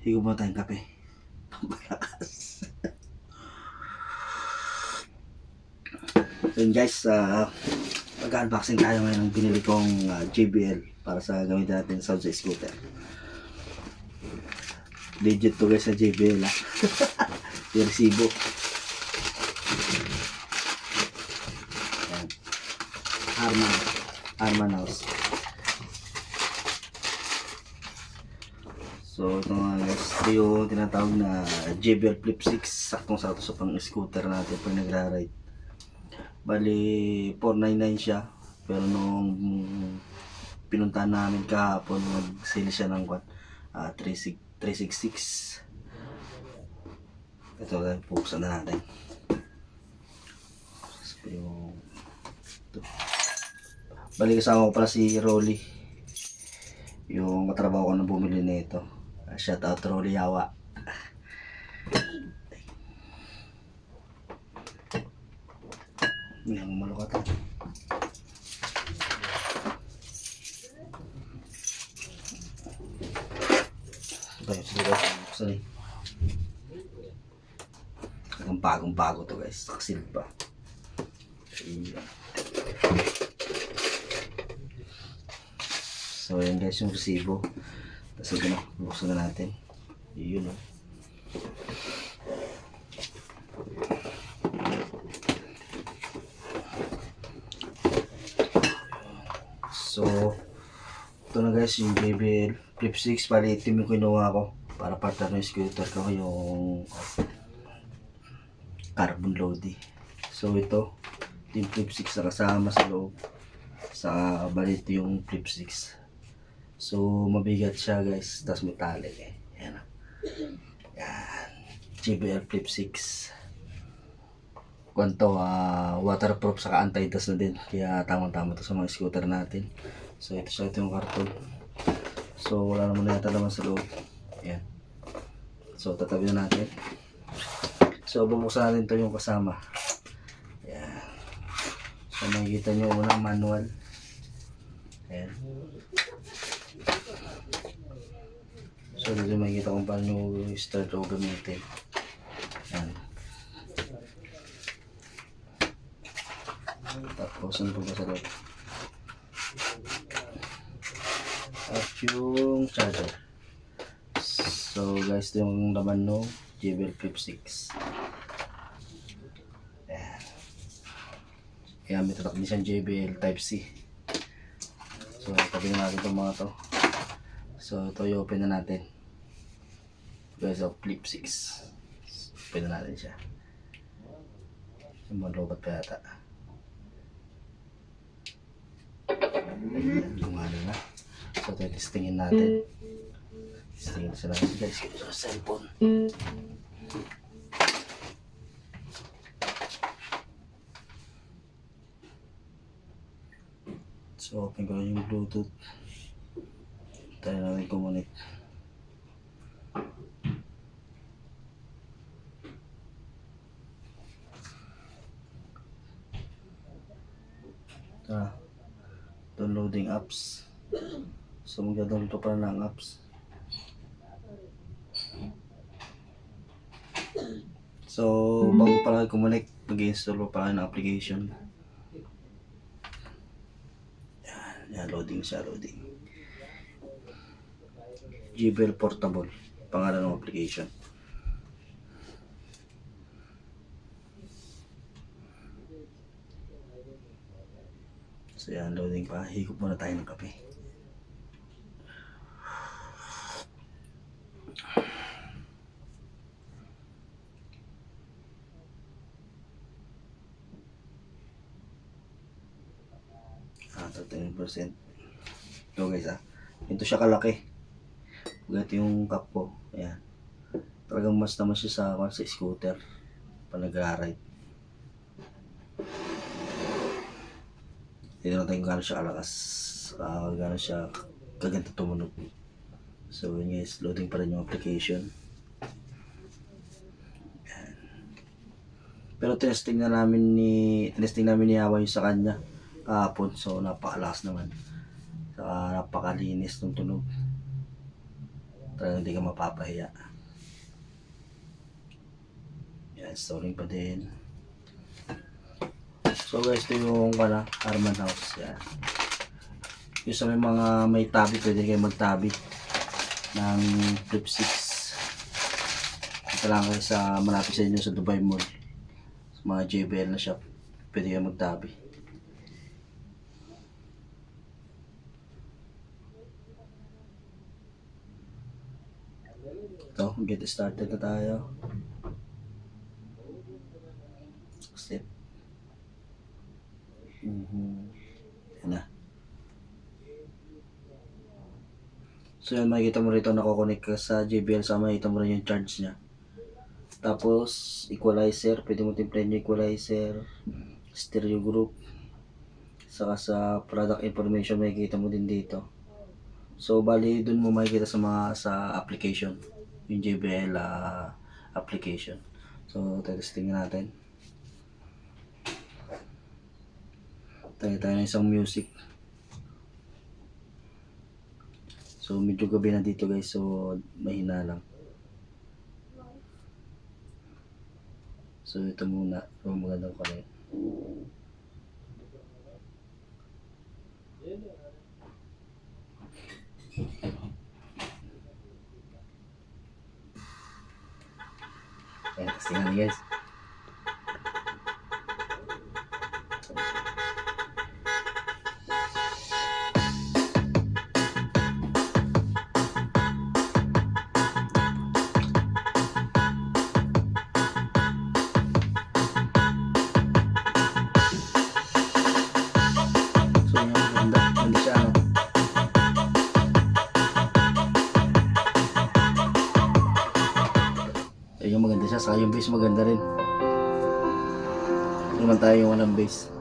Higo muna tayong kape. Pambalakas. So yun guys, mag-unboxing tayo ngayon ng binili kong JBL para sa gamitin natin sound sa scooter. Legit to guys sa JBL ha. Yung resibo. Harman House. So ito nga guys, ito yung tinatawag na JBL Flip 6. Saktong-sakto sa pang scooter natin pag nagra-ride. Bali 499 siya, pero nung pinuntahan namin kahapon, mag-sale siya ng 366. Ito lang, buksan na natin. So, ito. Bali kasama ko pala si Rolly, yung katrabaho ko na bumili nito. Shout out Rolly Yawa. Hindi mo malukatan. Tayo siguro buksan eh. Ang bagong-bago to guys. Taksil pa. Ayan. So yan guys yung resibo. Tapos ito na. Buksan na natin. Yun o. So ito na guys yung JBL Flip 6. Bali itim yung kinuha ko para partner ng scooter ko yung carbon loady. So ito yung Flip 6 na kasama sa loob. Sa bali ito yung Flip 6. So mabigat siya guys. Tapos metallic eh. Yan. Yan. JBL Flip 6. Kwanto waterproof saka anti-dust na din. Kaya tamang-tama to sa mga scooter natin. So ito siya, ito yung karton. So wala naman yata naman sa loob. Yan. So tatabi na natin. So bubuksan natin ito yung kasama. Yan. So makikita nyo unang manual. Yan. So dito makikita kung paano start o gamitin. Yan. Tapos ano pa ba sa loob? At yung charger. So guys, ito yung laman no JBL Flip 6. Ayan. Kaya may tatak din siyang JBL Type C. So tabi na natin itong mga to. So ito yung open na natin. Guys, yung Flip 6. Open na natin siya. Yung mga robot pa yata. Ayan, gumano na. So testingin natin. Testingin sa natin guys sa cellphone. So open ko yung Bluetooth. Tayo natin kumonect. Downloading apps. So mag-download pa pala ng apps. So bago pala kumonect, mag-install pa pala ng application. Yan, loading siya, loading. JBL Portable, pangalan ng application. So yan, loading pa. Higop muna tayo ng kape. Ito 10%. Ito guys ito siya kalaki. Ito yung cup ko. Ayan. Talagang mas naman siya sa scooter. Pa nag-ride. Tignan natin kung gano'n siya kalakas. Gano'n siya kaganda tumunog. So yun guys, loading pa rin yung application. Ayan. Pero testing namin ni Yawa yung sa kanya kahapon. So napakalakas naman. Saka napakalinis ng tunog. Talagang hindi ka mapapahiya. Yan, storing pa din. So guys, ito yung Harman House. Yan. Yung sa may mga may tabi, pwede kayo magtabi ng Flip 6. Ito lang kayo sa malapit sa inyo sa Dubai Mall. Sa mga JBL na shop, pwede kayo magtabi. Ito, get started na tayo. Step. Yan na. So yan, makikita mo rito nakokonek ka sa JBL, sa makikita mo rin yung charge niya. Tapos equalizer, pwede mo timplahin yung equalizer, stereo group, saka sa product information makikita mo din dito. So bali dun mo makikita sa mga sa application, yung JBL application. So testing natin. Tayo ng isang music. So medyo gabi na dito guys, so mahina lang. So ito muna, so magandang ka rin. Ayan, testing na guys. So yung ganda siya, no? Yung maganda siya, saka yung bass maganda rin. Naman tayo yung walang bass.